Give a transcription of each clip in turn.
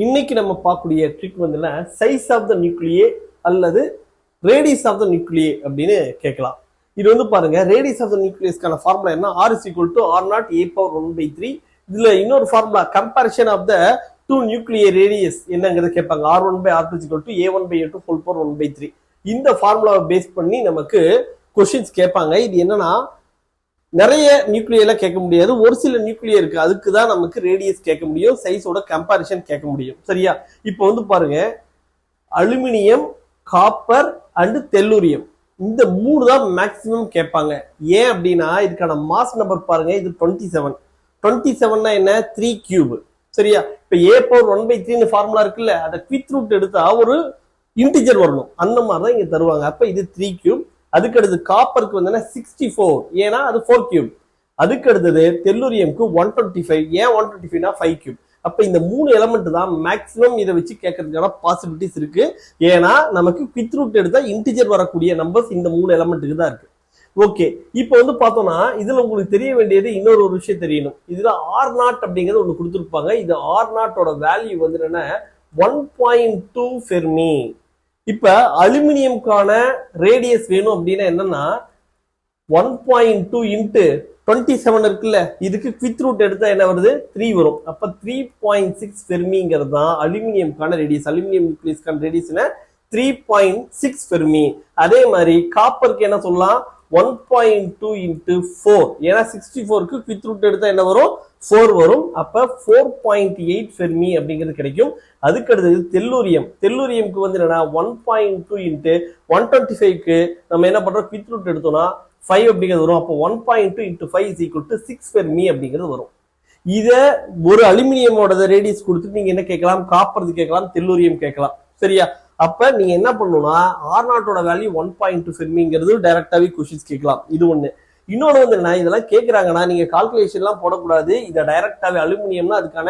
இன்னைக்கு நம்ம பார்க்கக்கூடிய ட்ரிக் வந்து சைஸ் ஆஃப் த நியூக்ளியே அல்லது ரேடியஸ் ஆஃப் த நியூக்ளியே அப்படின்னு கேட்கலாம். இது வந்து பாருங்க, ரேடியஸ் ஆஃப் த நியூக்ளியஸ்க்கான ஃபார்முலா என்ன? R is equal to R0 a power 1/3. இதுல இன்னொரு formula comparison of the two nuclear radius என்னங்கிறது கேட்பாங்க. R1/R2 is equal to A1/A2 whole power 1/3. இந்த ஃபார்முலாவை பேஸ் பண்ணி நமக்கு கொஸ்டின்ஸ் கேட்பாங்க. இது என்னன்னா, நிறைய நியூக்ளியர்ல கேட்க முடியாது, ஒரு சில நியூக்ளியர் இருக்கு, அதுக்கு தான் நமக்கு ரேடியஸ் கேட்க முடியும், சைஸோட கம்பேரிஷன் கேட்க முடியும். சரியா? இப்போ வந்து பாருங்க, அலுமினியம், காப்பர் அண்ட் தெல்லூரியம், இந்த மூணு தான் மேக்சிமம் கேட்பாங்க. ஏன் அப்படின்னா இதுக்கான மாஸ் நம்பர் பாருங்க, இது 27. 27 என்ன? 3 கியூப். சரியா? இப்ப A power 1/3 ஃபார்முலா இருக்குல்ல, அதை குவிக் ரூட் எடுத்தா ஒரு இன்டிஜர் வரணும், அந்த மாதிரி தான் இங்க தருவாங்க. அப்ப இது 3 கியூப். அதுக்கு அடுத்து காப்பருக்கு வந்து 64, ஏன்னா அது 4 கியூப். அதுக்கு அடுத்தது தெல்லூரியம்க்கு 125, ஏன் 125னா 5 கியூப். அப்ப இந்த மூணு எலமெண்ட் தான் மேக்சிமம் இதை வச்சு கேட்கறதுக்கான பாசிபிலிட்டிஸ் இருக்கு. ஏன்னா நமக்கு குவிக் ரூட் எடுத்தா இன்டிஜர் வரக்கூடிய நம்பர்ஸ் இந்த மூணு எலமெண்ட்டுக்கு தான் இருக்கு. ஓகே, இப்போ வந்து பார்த்தோம்னா இதுல உங்களுக்கு தெரிய வேண்டியது இன்னொரு ஒரு விஷயம் தெரியணும். இதுல R0 அப்படிங்கிறது ஒண்ணு கொடுத்துருப்பாங்க. இது R0ஓட வேல்யூ வந்து என்னன்னா 1.2 ஃபெர்மி. இப்ப அலுமினியம்கான ரேடியஸ் வேணும் அப்படின்னா என்னன்னா 1.2 இன்ட்டு 27 இருக்குல்ல, இதுக்கு குவிக் ரூட் எடுத்தா என்ன வருது? 3 வரும். அப்ப 3.6 ஃபெர்மிங்கிறது தான் அலுமினியம்கான ரேடியஸ். அலுமினியம் நியூக்ளியஸ்கான ரேடியஸ் 3.6 ஃபெர்மி. அதே மாதிரி காப்பருக்கு என்ன சொல்லலாம்? 1.2 இன்ட்டு 4, ஏன்னா 64க்கு குவிக் ரூட் எடுத்தா என்ன வரும்? 4 வரும். அப்ப 4.8 ஃபெர்மி அப்படிங்கிறது கிடைக்கும். அதுக்கு அடுத்தது தெல்லூரியம். தெல்லூரியம்க்கு வந்து என்னன்னா 1.2 இன்ட்டு 125க்கு நம்ம என்ன பண்றோம்? குவிக் ரூட் எடுத்தோம்னா 5 அப்படிங்கிறது வரும். அப்போ 1.2 into 5 is equal to 6 Fermi அப்படிங்கிறது வரும். இத ஒரு அலுமினியமோட ரேடியஸ் கொடுத்துட்டு நீங்க என்ன கேட்கலாம்? காப்பர் கேட்கலாம், தெல்லூரியம் கேட்கலாம். சரியா? அப்ப நீங்க என்ன பண்ணணும்னா R0ஓட வேல்யூ 1.2 ஃபெர்மிங்கிறது டைரக்டாவே கொஸ்டின்ஸ் கேட்கலாம். இது ஒண்ணு. இன்னொன்று வந்து என்ன, இதெல்லாம் கேட்கறாங்கன்னா நீங்க கால்குலேஷன் எல்லாம் போடக்கூடாது. இதை டைரக்டாவே அலுமினியம்னா அதுக்கான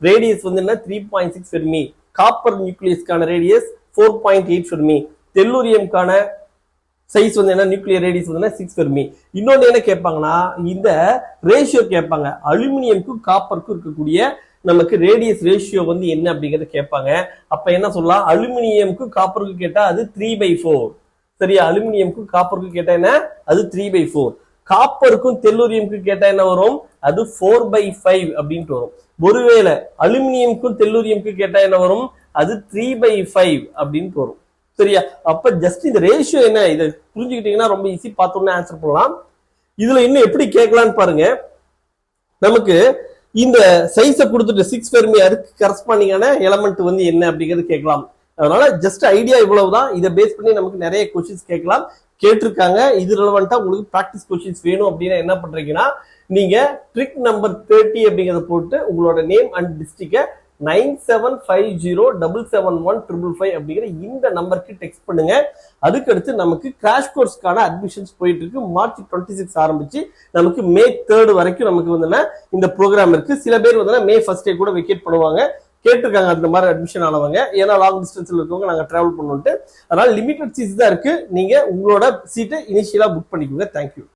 ரேடியஸ் வந்து என்ன? 3.6 ஃபெர்மி. காப்பர் நியூக்ளியஸ்க்கான ரேடியஸ் 4.8 ஃபெர்மி. தெல்லூரியம்கான சைஸ் வந்து என்ன? நியூக்ளியர் ரேடியஸ் வந்து 6 ஃபெர்மி. இன்னொன்று என்ன கேட்பாங்கன்னா, இந்த ரேஷியோ கேட்பாங்க. அலுமினியம்க்கும் காப்பருக்கும் இருக்கக்கூடிய நமக்கு ரேடியஸ் ரேஷியோ வந்து என்ன அப்படிங்கறத கேட்பாங்க. அப்ப என்ன சொல்லலாம்? அலுமினியம்க்கு காப்பருக்கு கேட்டா அது 3/4. சரியா? அலுமினியம்க்கும் காப்பருக்கு கேட்டா என்ன? அது 3/4. காப்பருக்கும் தெல்லூரியம்க்கு கேட்டா என்ன வரும்? அது 4/5 அப்படின்ட்டு வரும். ஒருவேளை அலுமினியம்க்கும் தெல்லூரியம்க்கு கேட்டா என்ன வரும்? அது 3/5 அப்படின்ட்டு வரும். சரியா? அப்ப ஜஸ்ட் இந்த ரேஷியோ என்ன, இதை புரிஞ்சுக்கிட்டீங்கன்னா ரொம்ப ஈஸி, பார்த்தோன்னே ஆன்சர் பண்ணலாம். இதுல இன்னும் எப்படி கேட்கலான்னு பாருங்க. நமக்கு இந்த சைஸை கொடுத்துட்டு 6 ஃபெர்மி, அதுக்கு கரஸ்பாண்டிங்கான எலமெண்ட் வந்து என்ன அப்படிங்கிறது கேட்கலாம். அதனால ஜஸ்ட் ஐடியா இவ்வளவுதான். இதை பேஸ் பண்ணி நமக்கு நிறைய கொஸ்டின்ஸ் கேட்டிருக்காங்க. இது ரிலவெண்டா உங்களுக்கு ப்ராக்டிஸ் கொஸ்டின்ஸ் வேணும் அப்படின்னா என்ன பண்றீங்கன்னா, நீங்க ட்ரிக் நம்பர் 30 அப்படிங்கறத போட்டு உங்களோட நேம் அண்ட் டிஸ்ட்ரிக்ட 9750771555 அப்படிங்கிற இந்த நம்பருக்கு டெக்ஸ்ட் பண்ணுங்க. அதுக்கடுத்து நமக்கு கிராஷ் கோர்ஸ்க்கான அட்மிஷன்ஸ் போயிட்டு இருக்கு. March 26 ஆரம்பிச்சு நமக்கு May 3 வரைக்கும் நமக்கு வந்து இந்த ப்ரோக்ராம் இருக்கு. சில பேர் வந்து May 1st கூட வெக்கேட் பண்ணுவாங்க, கேட்டிருக்காங்க அந்த மாதிரி அட்மிஷன் ஆனவங்க. ஏன்னா லாங் டிஸ்டன்ஸ்ல இருக்கவங்க நாங்க டிராவல் பண்ணுவோம். அதனால லிமிடெட் சீட்ஸ் தான் இருக்கு. நீங்க உங்களோட சீட்டை இனிஷியலா புக் பண்ணிக்கோங்க. தேங்க்யூ.